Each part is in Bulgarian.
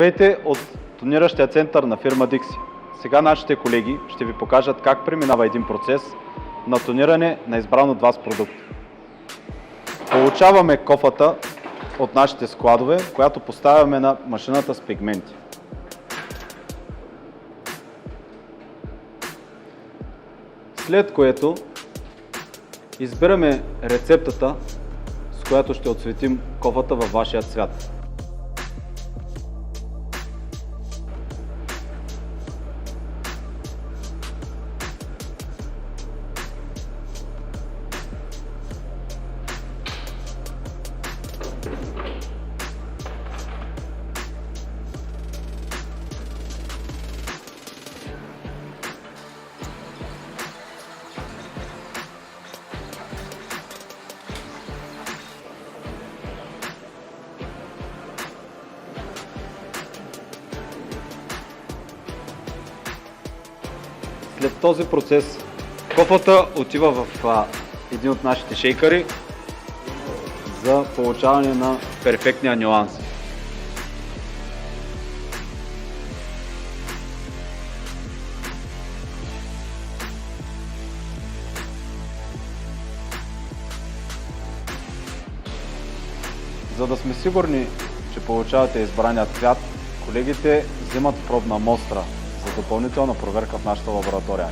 Здравейте от тониращия център на фирма Dixi. Сега нашите колеги ще ви покажат как преминава един процес на тониране на избран от вас продукт. Получаваме кофата от нашите складове, която поставяме на машината с пигменти. След което избираме рецептата, с която ще отцветим кофата във вашия цвят. След този процес кофата отива в един от нашите шейкъри за получаване на перфектния нюанс. За да сме сигурни, че получавате избрания цвят, колегите взимат пробна мостра за допълнителна проверка в нашата лаборатория.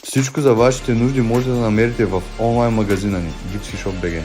Всичко за вашите нужди можете да намерите в онлайн магазина ни DixiShop.bg.